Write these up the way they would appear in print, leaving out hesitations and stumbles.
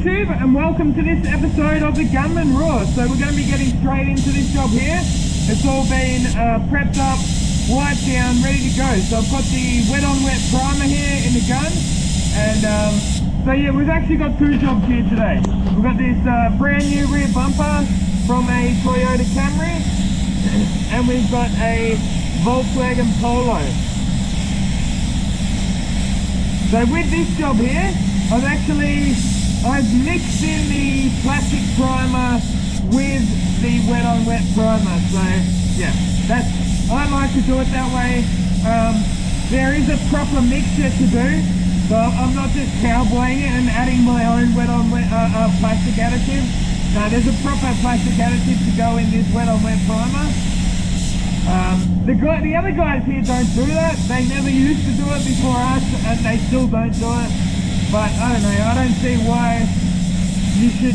YouTube, and welcome to this episode of the Gunman Raw. So we're going to be getting straight into this job here. It's all been prepped up, wiped down, ready to go. So I've got the wet on wet primer here in the gun, and so yeah, we've actually got two jobs here today. We've got this brand new rear bumper from a Toyota Camry, and we've got a Volkswagen Polo. So with this job here, I've mixed in the plastic primer with the wet on wet primer. So yeah, I like to do it that way. There is a proper mixture to do, so I'm not just cowboying it and adding my own wet on wet plastic additive. No, there's a proper plastic additive to go in this wet on wet primer. The other guys here don't do that. They never used to do it before us, and they still don't do it. But I don't know, I don't see why you should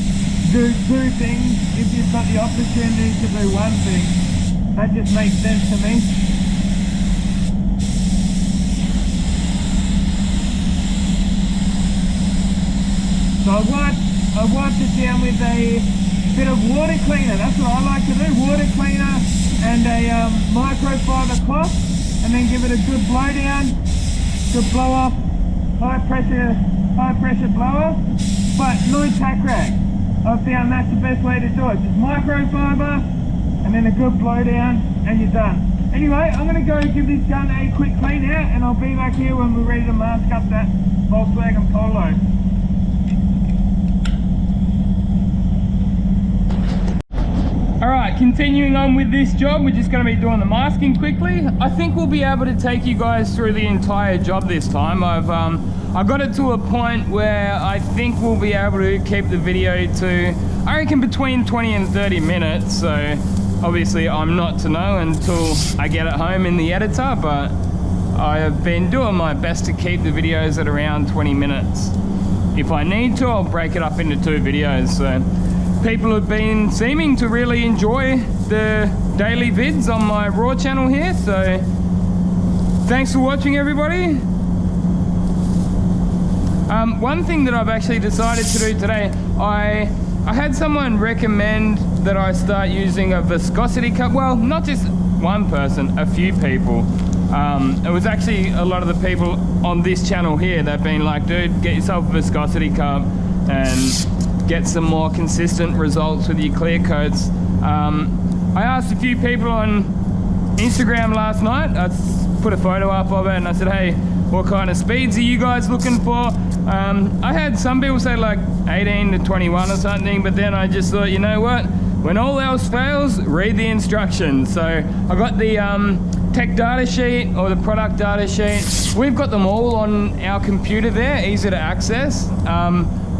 do two things if you've got the opportunity to do one thing. That just makes sense to me. So I wiped it down with a bit of water cleaner. That's what I like to do, water cleaner and a microfiber cloth, and then give it a good blow down to blow off high pressure blower, but no tack rag. I've found that's the best way to do it. Just microfiber and then a good blow down and you're done. Anyway, I'm going to go give this gun a quick clean out, and I'll be back here when we're ready to mask up that Volkswagen Polo. Alright, continuing on with this job, we're just going to be doing the masking quickly. I think we'll be able to take you guys through the entire job this time. I've got it to a point where I think we'll be able to keep the video to, I reckon, between 20 and 30 minutes. So obviously I'm not to know until I get it home in the editor, but I have been doing my best to keep the videos at around 20 minutes. If I need to, I'll break it up into two videos. So people have been seeming to really enjoy the daily vids on my Raw channel here, so thanks for watching, everybody. One thing that I've actually decided to do today, I had someone recommend that I start using a viscosity cup. Well, not just one person, a few people. It was actually a lot of the people on this channel here that have been like, dude, get yourself a viscosity cup and get some more consistent results with your clear coats. I asked a few people on Instagram last night. I put a photo up of it and I said, hey, what kind of speeds are you guys looking for? I had some people say like 18 to 21 or something, but then I just thought, you know what? When all else fails, read the instructions. So I got the tech data sheet, or the product data sheet. We've got them all on our computer there, easy to access.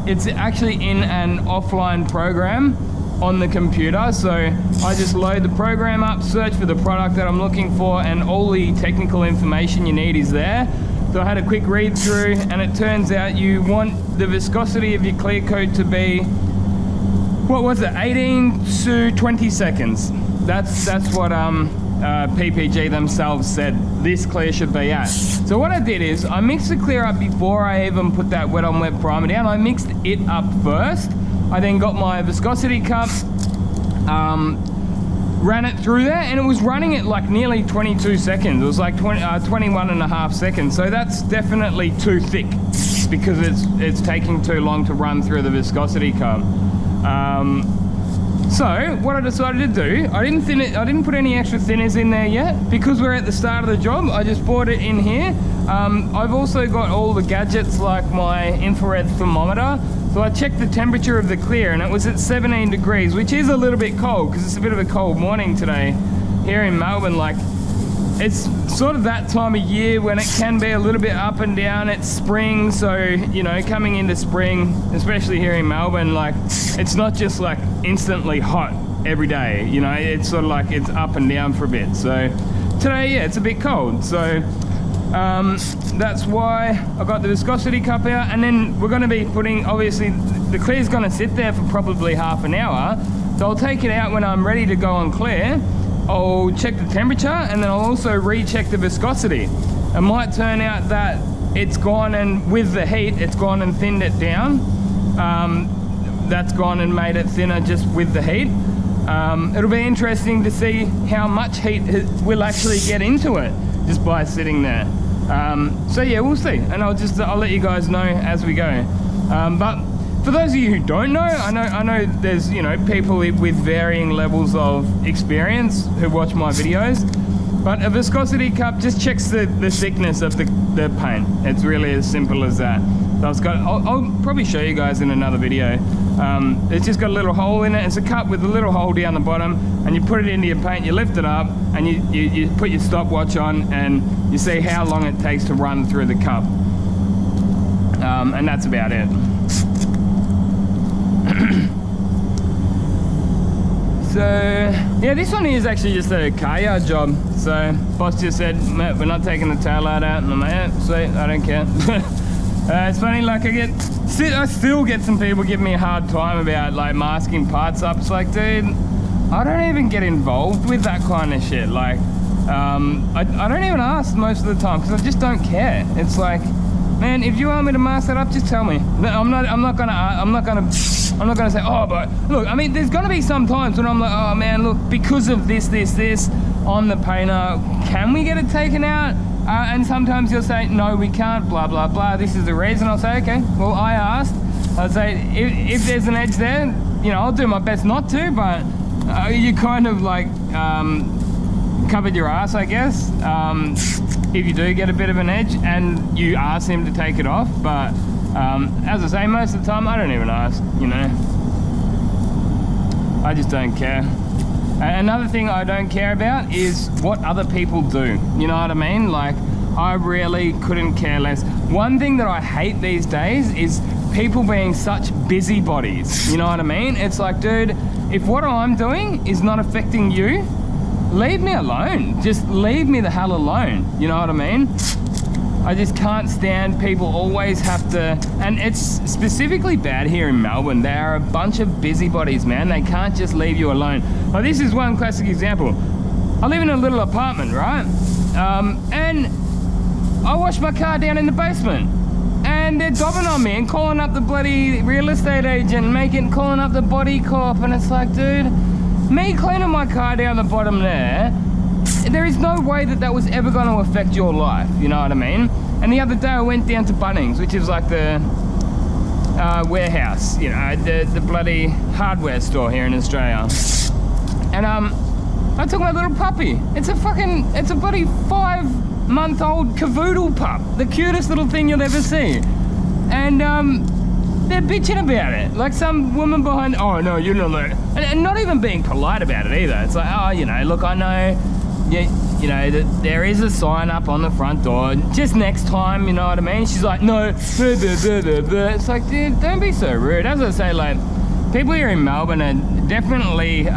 It's actually in an offline program on the computer, so I just load the program up, search for the product that I'm looking for, and all the technical information you need is there. So I had a quick read through, and it turns out you want the viscosity of your clear coat to be, what was it, 18 to 20 seconds. That's what PPG themselves said this clear should be at. So what I did is I mixed the clear up before I even put that wet on wet primer down. I mixed it up first. I then got my viscosity cup, ran it through there, and it was running at like nearly 22 seconds. It was like 21 and a half seconds. So that's definitely too thick because it's taking too long to run through the viscosity cup. So what I decided to do, I didn't put any extra thinners in there yet because we're at the start of the job. I just brought it in here. I've also got all the gadgets like my infrared thermometer. So I checked the temperature of the clear and it was at 17 degrees, which is a little bit cold because it's a bit of a cold morning today here in Melbourne. Like, it's sort of that time of year when it can be a little bit up and down. It's spring, so, you know, coming into spring, especially here in Melbourne, like, it's not just like instantly hot every day, you know, it's sort of like it's up and down for a bit. So today, yeah, it's a bit cold. So that's why I got the viscosity cup out, and then we're going to be putting, obviously, the clear's going to sit there for probably half an hour. So I'll take it out when I'm ready to go on clear. I'll check the temperature, and then I'll also recheck the viscosity. It might turn out that it's gone, and with the heat, it's gone and thinned it down. that's gone and made it thinner just with the heat. It'll be interesting to see how much heat we'll actually get into it just by sitting there. So yeah, we'll see, and I'll let you guys know as we go. But for those of you who don't know, I know there's, you know, people with varying levels of experience who watch my videos, but a viscosity cup just checks the thickness of the paint. It's really as simple as that. So I'll probably show you guys in another video. It's just got a little hole in it. It's a cup with a little hole down the bottom, and you put it into your paint, you lift it up, and you put your stopwatch on, and you see how long it takes to run through the cup. And that's about it. So yeah, this one is actually just a car yard job. So boss just said, "Mate, we're not taking the tail light out," and I'm like, "Yeah, sweet, I don't care." It's funny, like I still get some people give me a hard time about like masking parts up. It's like, dude, I don't even get involved with that kind of shit. Like, I don't even ask most of the time because I just don't care. It's like, man, if you want me to mask that up, just tell me. I'm not gonna say, oh, but look, I mean, there's gonna be some times when I'm like, oh man, look, because of this on the painter, can we get it taken out? And sometimes you'll say, no, we can't, blah, blah, blah. This is the reason. I'll say, okay, well, I asked. I'll say, if there's an edge there, you know, I'll do my best not to, but you kind of like covered your ass, I guess, if you do get a bit of an edge and you ask him to take it off. But as I say, most of the time, I don't even ask, you know. I just don't care. Another thing I don't care about is what other people do. You know what I mean? Like, I really couldn't care less. One thing that I hate these days is people being such busybodies. You know what I mean? It's like, dude, if what I'm doing is not affecting you, leave me alone. Just leave me the hell alone. You know what I mean? I just can't stand people always have to, and it's specifically bad here in Melbourne. They are a bunch of busybodies, man. They can't just leave you alone. Well, this is one classic example. I live in a little apartment, right? And I wash my car down in the basement, and they're dobbing on me and calling up the bloody real estate agent, calling up the body corp, and it's like, dude, me cleaning my car down the bottom there is no way that was ever going to affect your life, you know what I mean? And the other day I went down to Bunnings, which is like the warehouse, you know, the bloody hardware store here in Australia. And I took my little puppy. It's a bloody 5-month-old cavoodle pup, the cutest little thing you'll ever see. And they're bitching about it, like some woman behind, oh no, you're not like, and not even being polite about it either. It's like, oh, you know, look, I know, you know, that there is a sign up on the front door, just next time, you know what I mean? She's like, no, it's like, dude, don't be so rude. As I say, like, people here in Melbourne are definitely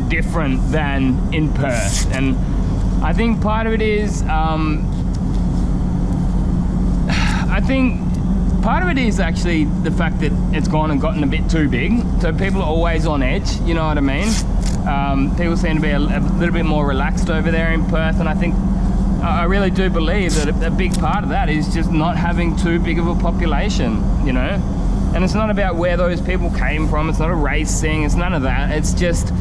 different than in Perth, and I think part of it is, part of it is actually the fact that it's gone and gotten a bit too big, so people are always on edge, you know what I mean? People seem to be a little bit more relaxed over there in Perth, and I think, I really do believe that a big part of that is just not having too big of a population, you know? And it's not about where those people came from, it's not a race thing, it's none of that, it's just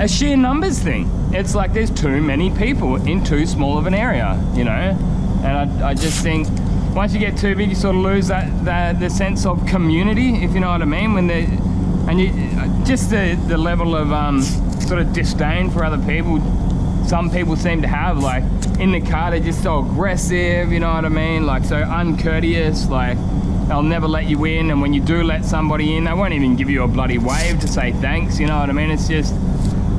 a sheer numbers thing. It's like there's too many people in too small of an area, you know? And I just think, once you get too big, you sort of lose the sense of community, if you know what I mean. Just the level of sort of disdain for other people. Some people seem to have, like, in the car, they're just so aggressive, you know what I mean? Like, so uncourteous, like, they'll never let you in, and when you do let somebody in, they won't even give you a bloody wave to say thanks, you know what I mean? It's just,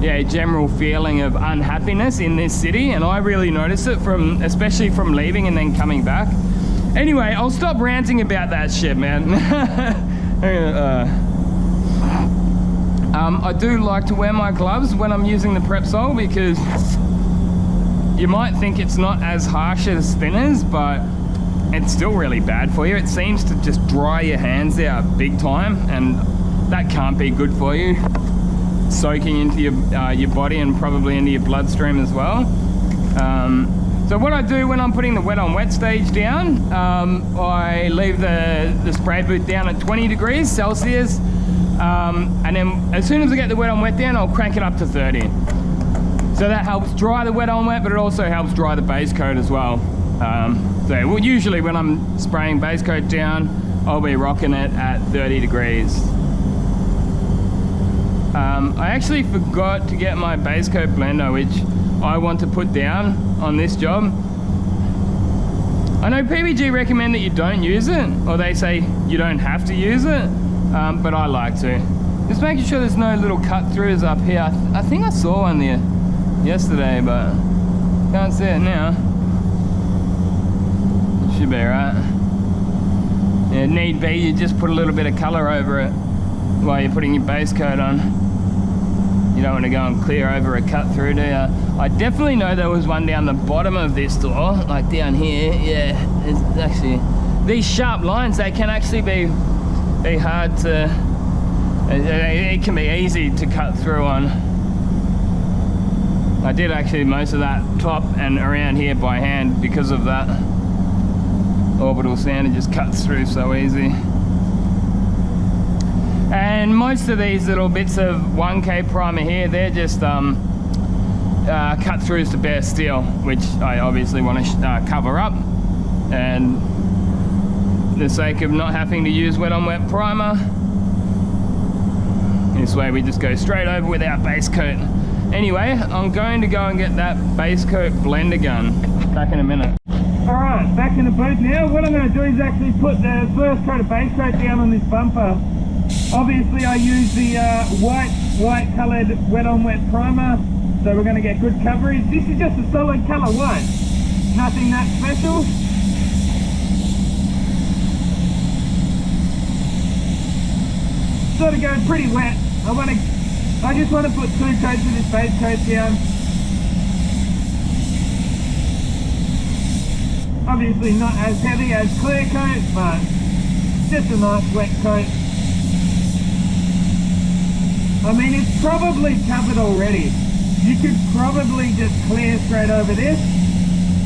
yeah, a general feeling of unhappiness in this city, and I really notice it especially from leaving and then coming back. Anyway, I'll stop ranting about that shit, man. I do like to wear my gloves when I'm using the Prepsol, because you might think it's not as harsh as thinners, but it's still really bad for you. It seems to just dry your hands out big time, and that can't be good for you. Soaking into your body and probably into your bloodstream as well. So what I do when I'm putting the wet on wet stage down, I leave the spray booth down at 20 degrees Celsius, and then as soon as I get the wet on wet down, I'll crank it up to 30. So that helps dry the wet on wet, but it also helps dry the base coat as well. So usually when I'm spraying base coat down, I'll be rocking it at 30 degrees. I actually forgot to get my base coat blender, which I want to put down on this job. I know PBG recommend that you don't use it, or they say you don't have to use it, but I like to. Just making sure there's no little cut throughs up here. I think I saw one there yesterday, but can't see it now. Should be right. Yeah, need be, you just put a little bit of colour over it while you're putting your base coat on. You don't want to go and clear over a cut through, do you? I definitely know there was one down the bottom of this door, like down here. Yeah, it's actually, these sharp lines, they can actually be hard to, it can be easy to cut through on. I did actually most of that top and around here by hand because of that. Orbital sander just cuts through so easy. And most of these little bits of 1K primer here, they're just cut throughs to bare steel, which I obviously want to cover up. And for the sake of not having to use wet on wet primer, this way we just go straight over with our base coat. Anyway, I'm going to go and get that base coat blender gun. Back in a minute. Alright, back in the booth now. What I'm going to do is actually put the first coat of base coat down on this bumper. Obviously I use the white coloured wet on wet primer, so we're going to get good coverage. This is just a solid colour white, nothing that special. Sort of going pretty wet. I just want to put 2 coats of this base coat down. Obviously not as heavy as clear coat, but just a nice wet coat. I mean, it's probably covered already. You could probably just clear straight over this.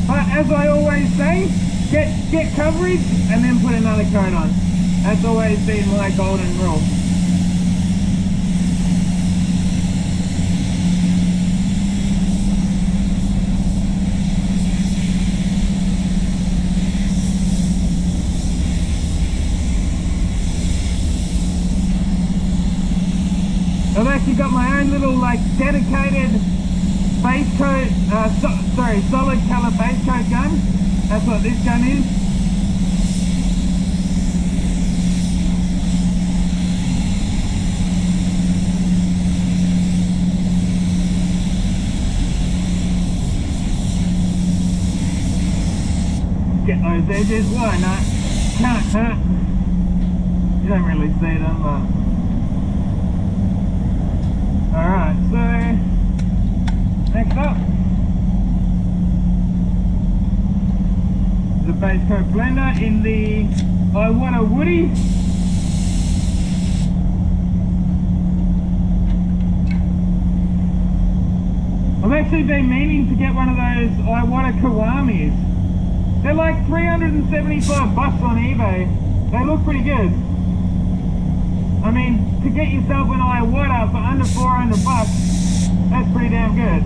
But as I always say, get coverage and then put another coat on. That's always been my golden rule. I've actually got my own little like dedicated base coat, solid colour base coat gun. That's what this gun is. Get those edges, why not? Can't hurt. You don't really see them, but alright, so next up is a base coat blender in the I Want a Woody. I've actually been meaning to get one of those I Want a Kawamis. They're like 375 bucks on eBay. They look pretty good. I mean, to get yourself an Iwata for under 400 bucks, that's pretty damn good.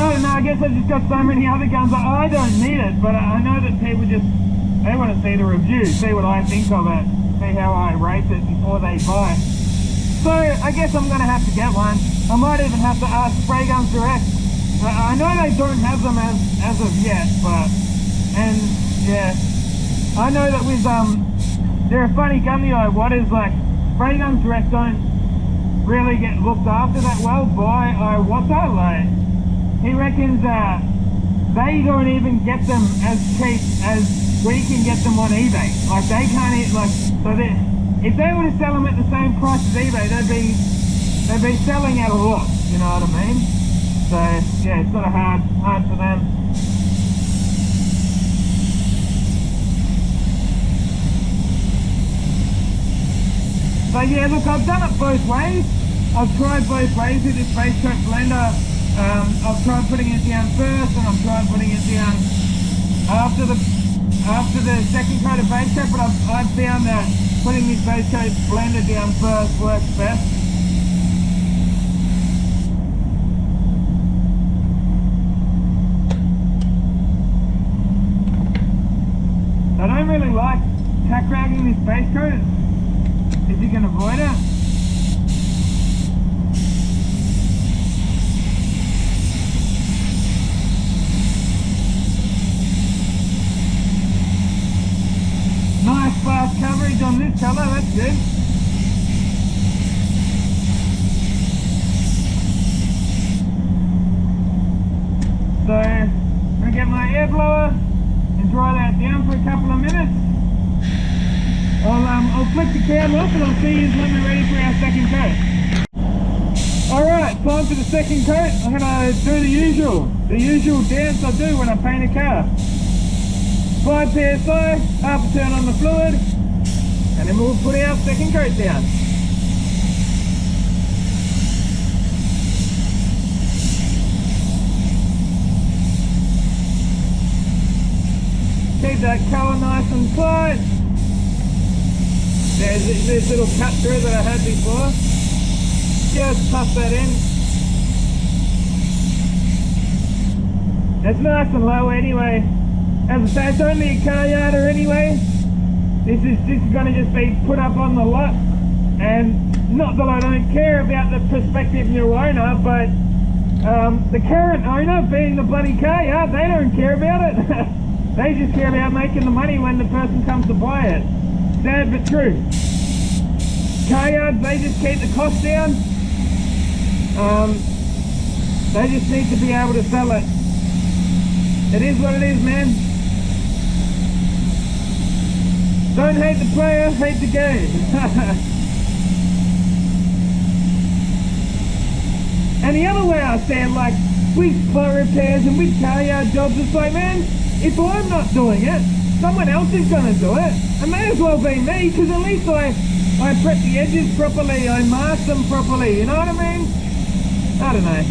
I don't know, I guess I've just got so many other guns that I don't need it, but I know that people they want to see the review, see what I think of it, see how I rate it before they buy. So, I guess I'm going to have to get one. I might even have to ask Spray Guns Direct. I know they don't have them as of yet, but... And yeah, I know that with they're a funny gun, the Iwatas. Like Spray Guns Direct don't really get looked after that well by Iwata. Like he reckons they don't even get them as cheap as we can get them on eBay. Like they can't so if they were to sell them at the same price as eBay, they'd be selling at a loss. You know what I mean? So yeah, it's sort of hard for them. So yeah, look, I've done it both ways. I've tried both ways with this base coat blender. I've tried putting it down first, and I've tried putting it down after the second coat of base coat, but I've found that putting this base coat blender down first works best. I don't really like tack ragging this base coat if you can avoid it. Nice fast coverage on this colour, that's good. So, I'm going to get my air blower and dry that down for a couple of minutes. I'll flick the cam off and I'll see you when we're ready for our second coat. Alright, time for the second coat. I'm going to do the usual dance I do when I paint a car. 5 psi, half a turn on the fluid, and then we'll put our second coat down. Keep that colour nice and tight. There's this little cut through that I had before. Just puff that in. It's nice and low anyway. As I say, it's only a car yarder anyway. This is going to just be put up on the lot. And not that I don't care about the prospective new owner, but the current owner, being the bloody car yard, they don't care about it. They just care about making the money when the person comes to buy it. Sad but true. Car yards, they just keep the cost down. They just need to be able to sell it. It is what it is, man. Don't hate the player, hate the game. And the other way I stand, like with spot repairs and with car yard jobs, it's like, man, if I'm not doing it, someone else is going to do it. It may as well be me, because at least I prep the edges properly, I mask them properly, you know what I mean? I don't know.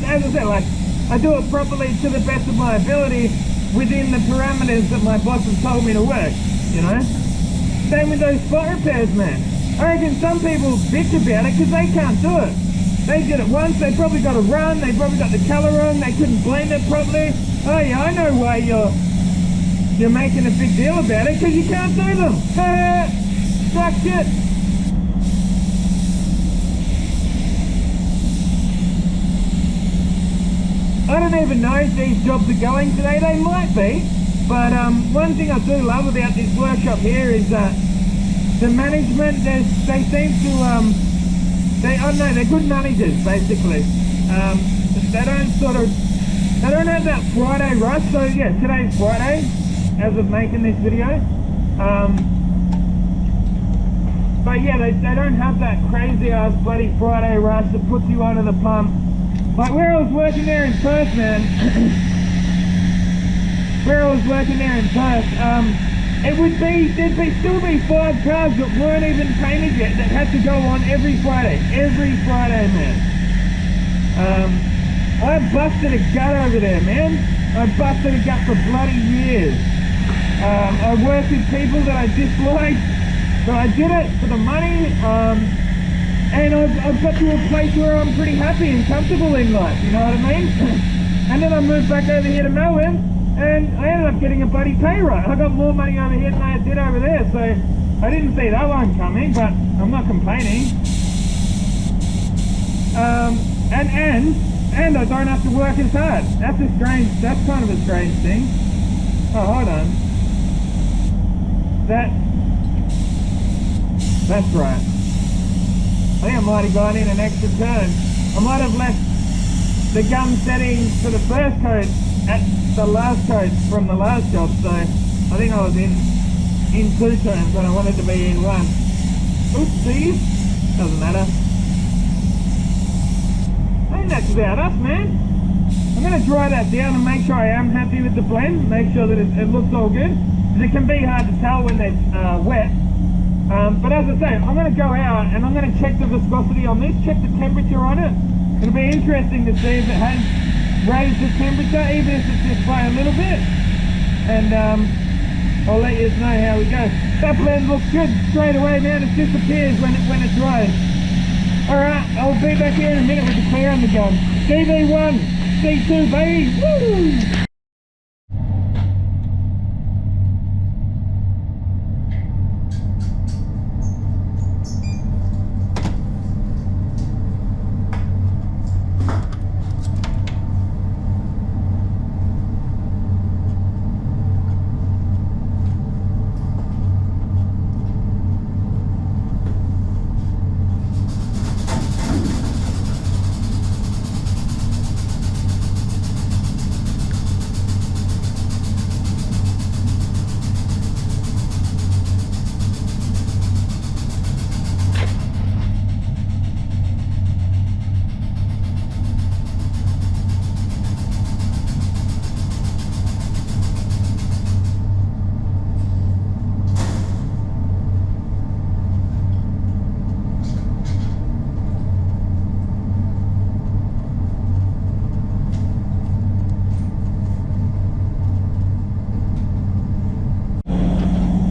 As I said, like, I do it properly to the best of my ability within the parameters that my boss has told me to work, you know? Same with those spot repairs, man. I reckon some people bitch about it because they can't do it. They did it once, they probably got a run, they probably got the colour wrong, they couldn't blend it properly. Oh yeah, I know why you're making a big deal about it, because you can't do them. Suck shit. I don't even know if these jobs are going today. They might be, but one thing I do love about this workshop here is that the management, they seem to, I don't know, they're good managers basically. They don't have that Friday rush. So yeah, today's Friday as of making this video. But yeah, they don't have that crazy ass bloody Friday rush that puts you under the pump. Like where I was working there in Perth, man, there'd still be 5 cars that weren't even painted yet that had to go on every Friday, man. I busted a gut over there, man. I busted a gut for bloody years. I worked with people that I disliked, but I did it for the money. And I've got to a place where I'm pretty happy and comfortable in life, you know what I mean? And then I moved back over here to Melbourne, and I ended up getting a bloody pay rise. I got more money over here than I did over there, so I didn't see that one coming, but I'm not complaining. And I don't have to work as hard. That's kind of a strange thing. Oh, hold on. That's right. I think I might have gone in an extra turn. I might have left the gun settings for the first coat at the last coat from the last job, so I think I was in 2 turns when I wanted to be in 1. Oopsies. Doesn't matter. I think that's about us, man. I'm going to dry that down and make sure I am happy with the blend, make sure that it looks all good, It can be hard to tell when they're wet. But as I say, I'm going to go out and I'm going to check the viscosity on this, check the temperature on it. It'll be interesting to see if it has raised the temperature, even if it's just by a little bit. And I'll let you know how we go. That blend looks good straight away, man. It disappears when it dries. Alright, I'll be back here in a minute with the clear on the gun. DV1, C2, baby! Woo!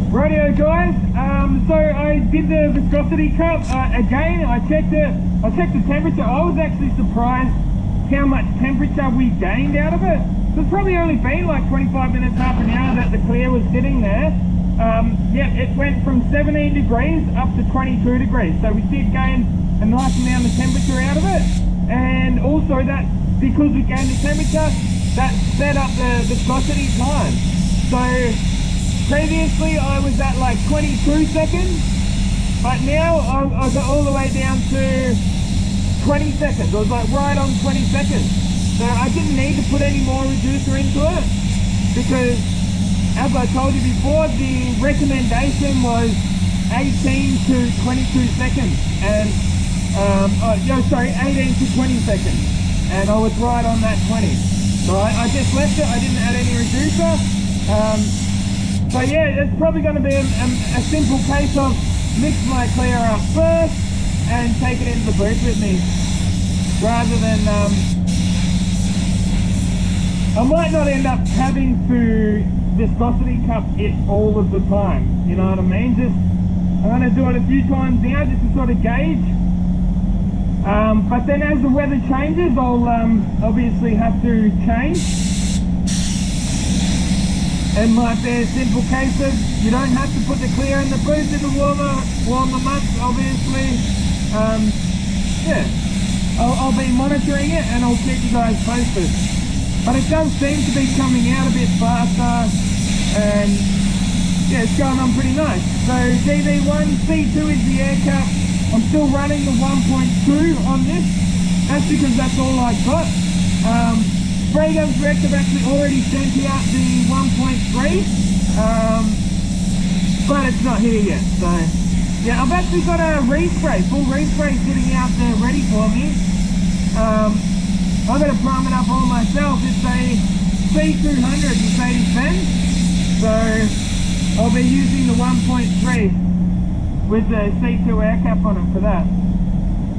Radio guys, so I did the viscosity cup again. I checked the temperature. I was actually surprised how much temperature we gained out of it. So it's probably only been like 25 minutes, half an hour that the clear was sitting there. Yeah, it went from 17 degrees up to 22 degrees. So we did gain a nice amount of temperature out of it. And also that, because we gained the temperature, that sped up the viscosity time. So previously I was at like 22 seconds, but now I got all the way down to 20 seconds. I was like right on 20 seconds. So I didn't need to put any more reducer into it, because as I told you before, the recommendation was 18 to 22 seconds, and 18 to 20 seconds, and I was right on that 20. So I just left it. I didn't add any reducer. So yeah, it's probably going to be a simple case of mix my clear up first and take it into the booth with me, rather than I might not end up having to viscosity cup it all of the time, you know what I mean? I'm going to do it a few times now just to sort of gauge, but then as the weather changes, I'll obviously have to change. It might be a simple case of you don't have to put the clear in the booth in the warmer months, obviously. Yeah, I'll be monitoring it and I'll keep you guys posted. But it does seem to be coming out a bit faster, and yeah, it's going on pretty nice. So DV1, C2 is the air cap. I'm still running the 1.2 on this. That's because that's all I've got. Spray Guns Direct have actually already sent out the 1.3, but it's not here yet. So yeah, I've actually got a full respray sitting out there ready for me. I've got to prime it up all myself. It's a C200 Mercedes-Benz, so I'll be using the 1.3 with the C2 air cap on it for that.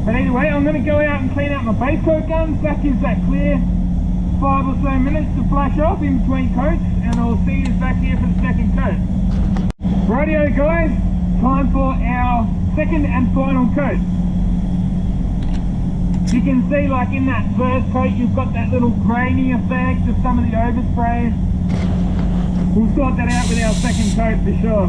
But anyway, I'm going to go out and clean out my base coat guns. That gives that clear 5 or so minutes to flash off in between coats, and I'll see you back here for the second coat. Rightio guys, time for our second and final coat. You can see, like in that first coat, you've got that little grainy effect of some of the overspray. We'll sort that out with our second coat for sure.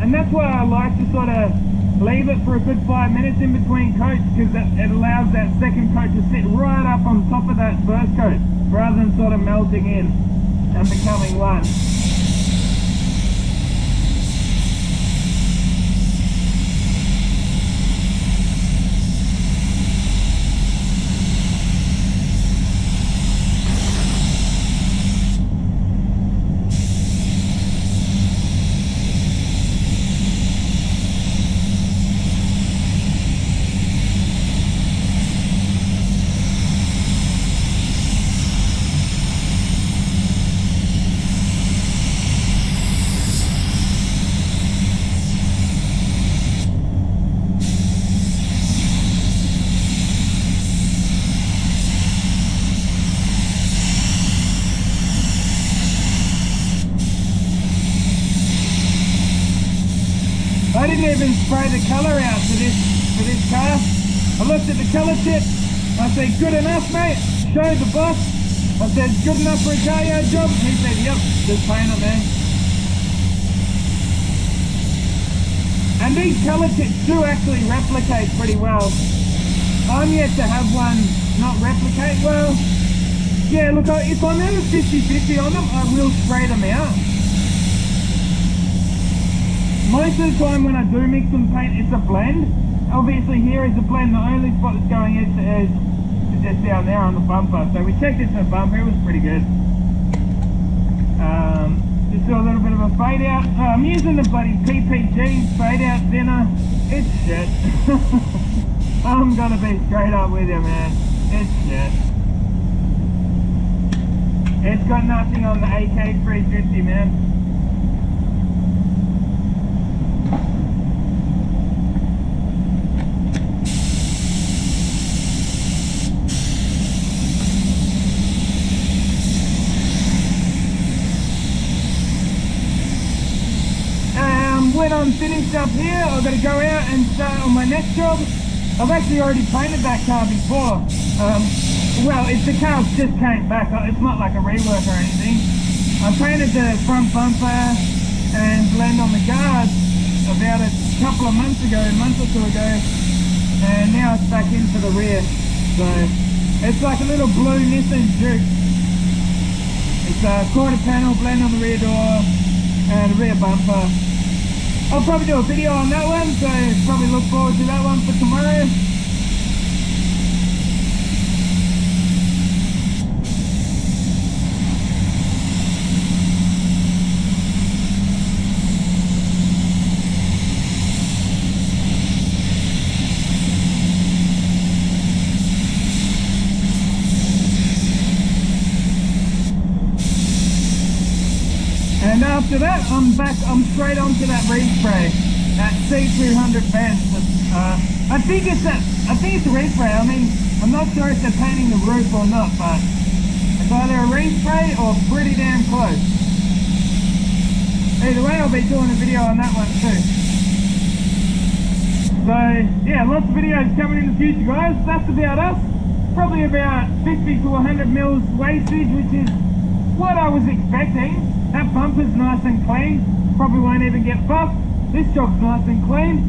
And that's why I like to sort of leave it for a good 5 minutes in between coats, because it allows that second coat to sit right up on top of that first coat, rather than sort of melting in and becoming one. I didn't even spray the colour out for this car. I looked at the colour tip. I said, good enough, mate. Showed the boss. I said, good enough for a car yard job? He said, yep, just paint it, man. And these colour tips do actually replicate pretty well. I'm yet to have one not replicate well. Yeah, look, if I'm ever 50-50 on them, I will spray them out. Most of the time when I do mix and paint, it's a blend. Obviously here is a blend. The only spot that's going edge to edge is just down there on the bumper. So we checked it to the bumper, it was pretty good. Just do a little bit of a fade out. I'm using the bloody PPG fade out thinner. It's shit. I'm gonna be straight up with you, man. It's shit. It's got nothing on the AK350, man. When I'm finished up here, I've got to go out and start on my next job. I've actually already painted that car before. Well, the car just came back. It's not like a rework or anything. I painted the front bumper and blend on the guards about a couple of months ago, a month or two ago, and now it's back into the rear. So it's like a little blue Nissan Juke. It's a quarter panel blend on the rear door and a rear bumper. I'll probably do a video on that one, so probably look forward to that one for tomorrow. And after that, I'm straight onto that respray, that C200 Benz. I think it's a respray. I mean, I'm not sure if they're painting the roof or not, but it's either a respray or pretty damn close. Either way, I'll be doing a video on that one too. So yeah, lots of videos coming in the future, guys. That's about us. Probably about 50 to 100 mils wastage, which is what I was expecting. That bumper's nice and clean, probably won't even get buffed. This job's nice and clean.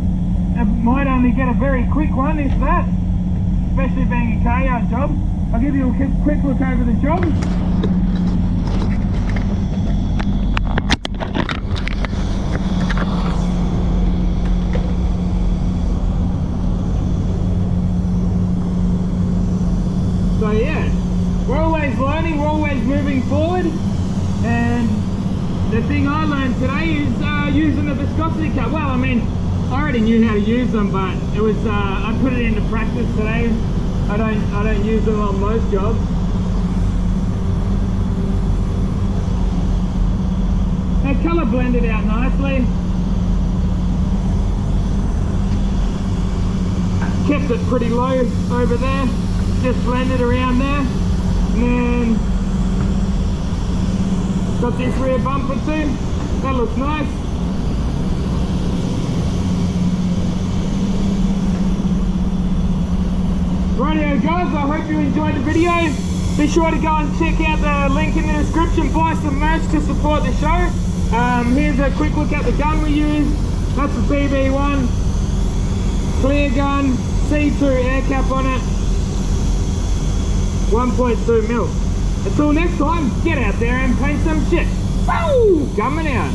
It might only get a very quick one, if that, especially being a car yard job. I'll give you a quick look over the job. So yeah, we're always learning, we're always moving forward, and the thing I learned today is using the viscosity cut. Well, I mean, I already knew how to use them, but it was I put it into practice today. I don't use them on most jobs. That colour blended out nicely. Kept it pretty low over there. Just blended around there, and then got this rear bumper too. That looks nice. Rightio guys, I hope you enjoyed the video. Be sure to go and check out the link in the description. Buy some merch to support the show. Here's a quick look at the gun we use. That's the BB1. Clear gun, C2 air cap on it. 1.2 mil. Until next time, get out there and paint some shit. Woo! Gunman out.